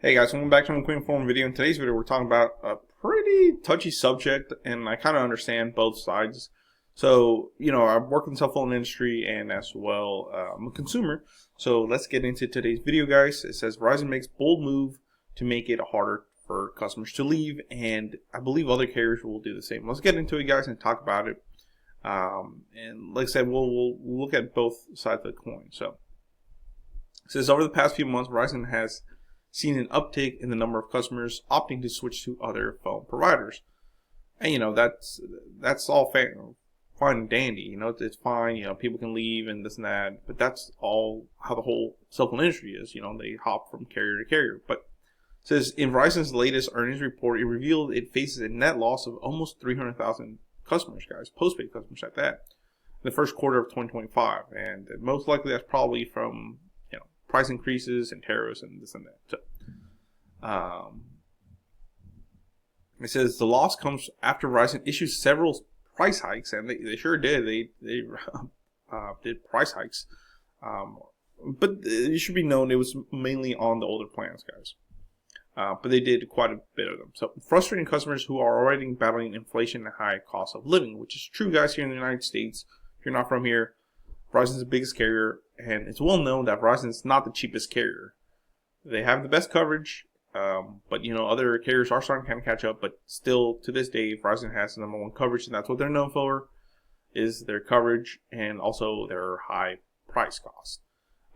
Hey guys, welcome back to a quick form video. In today's video, we're talking about a pretty touchy subject, and I kind of understand both sides. So, I work in the cell phone industry, and as well, I'm a consumer. So let's get into today's video, guys. It says Verizon makes bold move to make it harder for customers to leave, and I believe other carriers will do the same. Let's get into it, guys, and talk about it. And like I said, we'll look at both sides of the coin. So it says over the past few months, Verizon has seen an uptick in the number of customers opting to switch to other phone providers. And that's all fine and dandy. It's fine. People can leave and this and that, but that's all how the whole cell phone industry is. They hop from carrier to carrier. But it says in Verizon's latest earnings report, it revealed it faces a net loss of almost 300,000 customers, guys, postpaid customers at that, in the first quarter of 2025, and most likely that's probably from price increases and tariffs and this and that. So, it says the loss comes after Verizon issued several price hikes, and they sure did. They did price hikes, but it should be known it was mainly on the older plans, guys. But they did quite a bit of them. So frustrating customers who are already battling inflation and high cost of living, which is true, guys, here in the United States. If you're not from here, Verizon is the biggest carrier, and it's well known that Verizon is not the cheapest carrier. They have the best coverage, but other carriers are starting to kind of catch up. But still, to this day, Verizon has the number one coverage, and that's what they're known for, is their coverage and also their high price cost.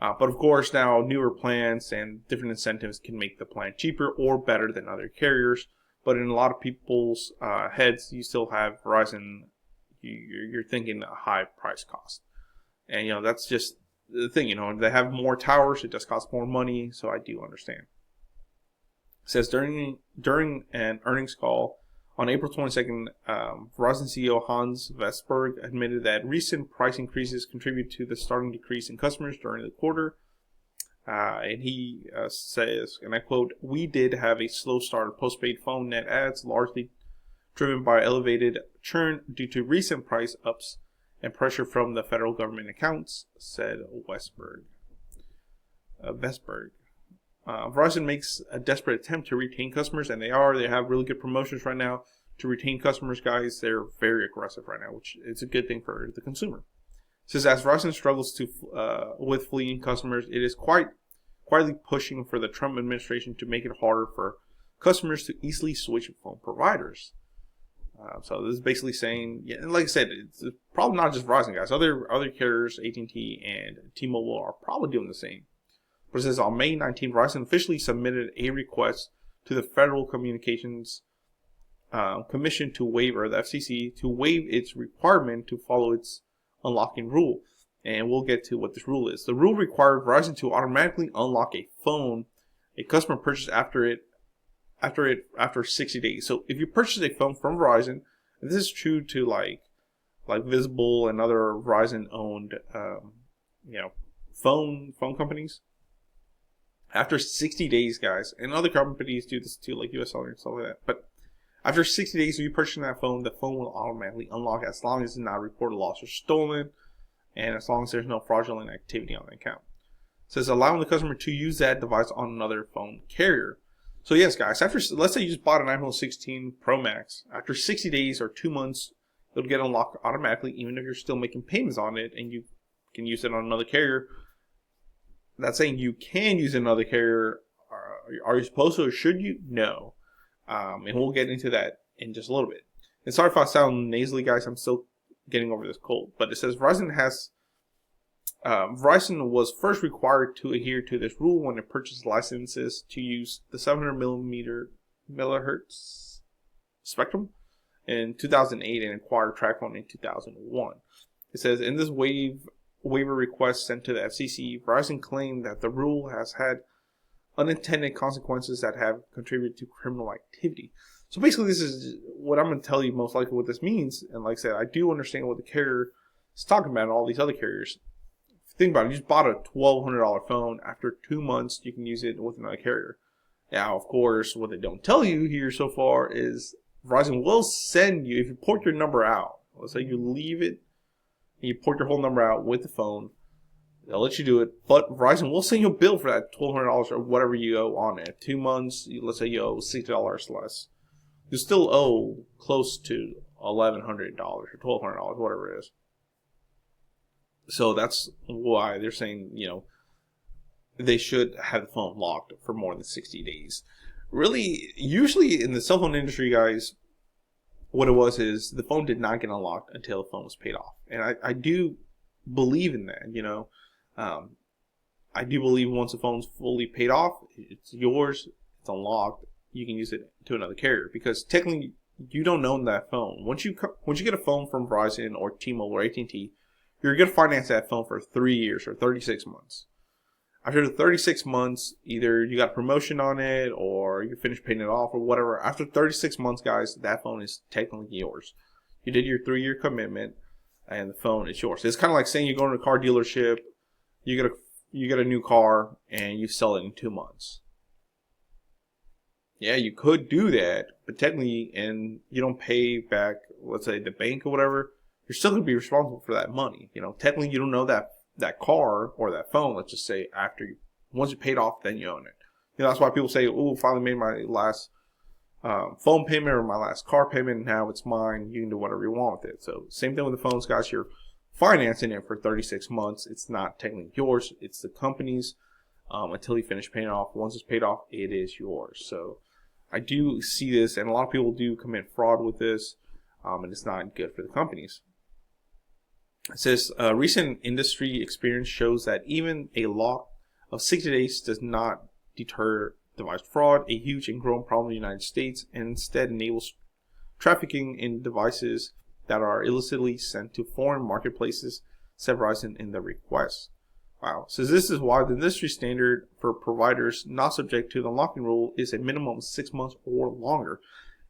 But of course, now newer plans and different incentives can make the plan cheaper or better than other carriers. But in a lot of people's heads, you still have Verizon. You're thinking a high price cost. And that's just the thing. They have more towers, it just costs more money, so I do understand. It says during an earnings call on April 22nd, Verizon CEO Hans Vestberg admitted that recent price increases contribute to the starting decrease in customers during the quarter. And he says, and I quote, "We did have a slow start of postpaid phone net adds, largely driven by elevated churn due to recent price ups and pressure from the federal government accounts," said Vestberg. Verizon makes a desperate attempt to retain customers, and they have really good promotions right now to retain customers, guys. They're very aggressive right now, which is a good thing for the consumer. It says as Verizon struggles with fleeing customers, it is quietly pushing for the Trump administration to make it harder for customers to easily switch phone providers. So this is basically saying, and like I said, it's probably not just Verizon, guys. Other carriers, AT&T and T-Mobile, are probably doing the same. But it says on May 19th, Verizon officially submitted a request to the Federal Communications Commission to waive, or the FCC, to waive its requirement to follow its unlocking rule. And we'll get to what this rule is. The rule required Verizon to automatically unlock a phone a customer purchased after 60 days. So if you purchase a phone from Verizon, and this is true to like Visible and other Verizon owned phone companies, after 60 days, guys, and other companies do this too, like US Cellular and stuff like that, but after 60 days of you purchasing that phone, the phone will automatically unlock as long as it's not reported lost or stolen, and as long as there's no fraudulent activity on the account. It says allowing the customer to use that device on another phone carrier. So yes, guys, let's say you just bought an iPhone 16 Pro Max. After 60 days or 2 months, it'll get unlocked automatically, even if you're still making payments on it, and you can use it on another carrier. That's saying you can use another carrier. Are you supposed to, or should you? No. And we'll get into that in just a little bit. And sorry if I sound nasally, guys. I'm still getting over this cold. But it says Verizon was first required to adhere to this rule when it purchased licenses to use the 700 megahertz spectrum in 2008 and acquired TracFone in 2001. It says in this waiver request sent to the FCC, Verizon claimed that the rule has had unintended consequences that have contributed to criminal activity. So basically, this is what I'm going to tell you most likely what this means. And like I said, I do understand what the carrier is talking about and all these other carriers. Think about it. You just bought a $1,200 phone. After 2 months, you can use it with another carrier. Now, of course, what they don't tell you here so far is Verizon will send you, if you port your number out, let's say you leave it, and you port your whole number out with the phone, They'll let you do it, but Verizon will send you a bill for that $1,200 or whatever you owe on it. 2 months, let's say you owe $60 less. You still owe close to $1,100 or $1,200, whatever it is. So that's why they're saying, they should have the phone locked for more than 60 days. Really, usually in the cell phone industry, guys, what it was is the phone did not get unlocked until the phone was paid off. And I do believe in that, I do believe once the phone's fully paid off, it's yours, it's unlocked, you can use it to another carrier. Because technically, you don't own that phone. Once you get a phone from Verizon or T-Mobile or AT&T, you're going to finance that phone for 3 years or 36 months. After the 36 months, either you got a promotion on it or you finish paying it off or whatever. After 36 months, guys, that phone is technically yours. You did your 3-year commitment and the phone is yours. It's kind of like saying you go to a car dealership, you get a new car and you sell it in 2 months. Yeah, you could do that, but technically, and you don't pay back, let's say, the bank or whatever, you're still going to be responsible for that money. Technically, you don't know that car or that phone, let's just say, once you paid off, then you own it. That's why people say, oh, finally made my last phone payment or my last car payment, now it's mine, you can do whatever you want with it. So same thing with the phones, guys. You're financing it for 36 months. It's not technically yours, it's the company's until you finish paying it off. Once it's paid off, it is yours. So I do see this, and a lot of people do commit fraud with this, and it's not good for the companies. It says, recent industry experience shows that even a lock of 60 days does not deter device fraud, a huge and growing problem in the United States, and instead enables trafficking in devices that are illicitly sent to foreign marketplaces, said Verizon in the request. Wow. So this is why the industry standard for providers not subject to the unlocking rule is a minimum of 6 months or longer.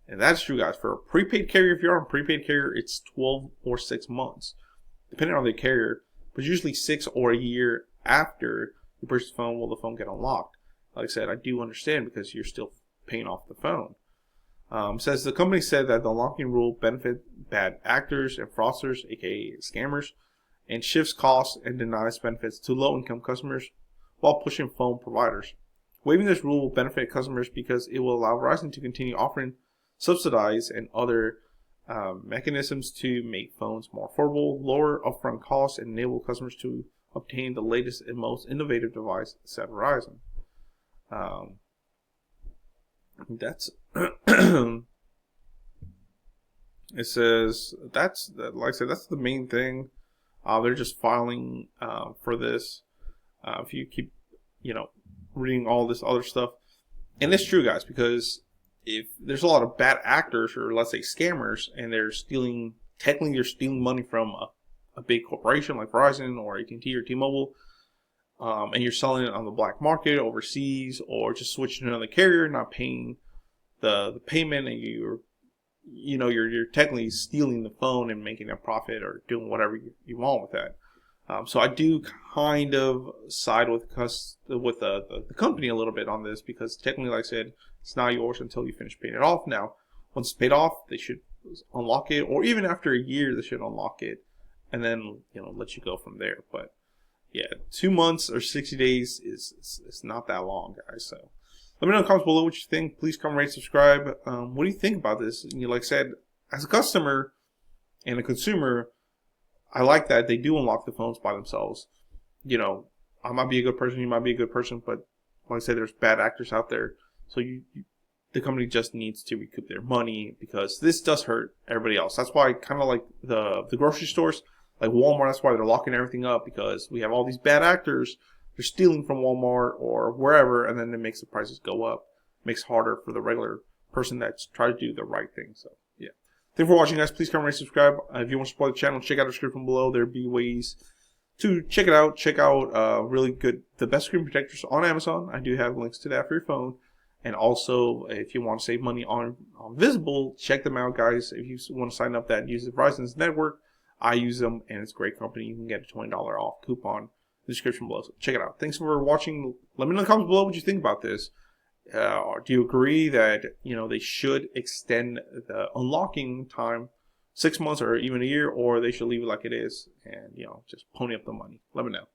And that's true, guys. For a prepaid carrier, if you're on a prepaid carrier, it's 12 or 6 months, depending on the carrier, but usually 6 or a year after you purchase the phone will the phone get unlocked. Like I said, I do understand because you're still paying off the phone. Says the company said that the unlocking rule benefits bad actors and fraudsters, aka scammers, and shifts costs and denies benefits to low-income customers while pushing phone providers. Waiving this rule will benefit customers because it will allow Verizon to continue offering subsidized and other mechanisms to make phones more affordable, lower upfront costs, and enable customers to obtain the latest and most innovative device, said Verizon. That's it says that's like I said, that's the main thing. They're just filing for this. If you keep reading all this other stuff, and it's true, guys, because if there's a lot of bad actors or let's say scammers, and they're stealing money from a big corporation like Verizon or AT&T or T-Mobile, and you're selling it on the black market overseas, or just switching to another carrier, not paying the payment, and you're technically stealing the phone and making a profit or doing whatever you want with that. So I do kind of side with the company a little bit on this, because technically, like I said, it's not yours until you finish paying it off. Now, once it's paid off, they should unlock it, or even after a year, they should unlock it, and then let you go from there. But yeah, 2 months or 60 days is not that long, guys. So let me know in the comments below what you think. Please comment, rate, subscribe. What do you think about this? Like I said, as a customer and a consumer, I like that they do unlock the phones by themselves. I might be a good person, you might be a good person, but like I said, there's bad actors out there. So the company just needs to recoup their money, because this does hurt everybody else. That's why kind of like the grocery stores, like Walmart, that's why they're locking everything up, because we have all these bad actors. They're stealing from Walmart or wherever, and then it makes the prices go up. It makes it harder for the regular person that's trying to do the right thing. So, yeah. Thanks for watching, guys. Please comment, rate, subscribe. If you want to support the channel, check out the description below. There'll be ways to check it out. Check out really good, the best screen protectors on Amazon. I do have links to that for your phone. And also, if you want to save money on Visible, check them out, guys. If you want to sign up that uses Verizon's network, I use them, and it's a great company. You can get a $20 off coupon in the description below. So check it out. Thanks for watching. Let me know in the comments below what you think about this. Do you agree that they should extend the unlocking time 6 months or even a year, or they should leave it like it is and just pony up the money? Let me know.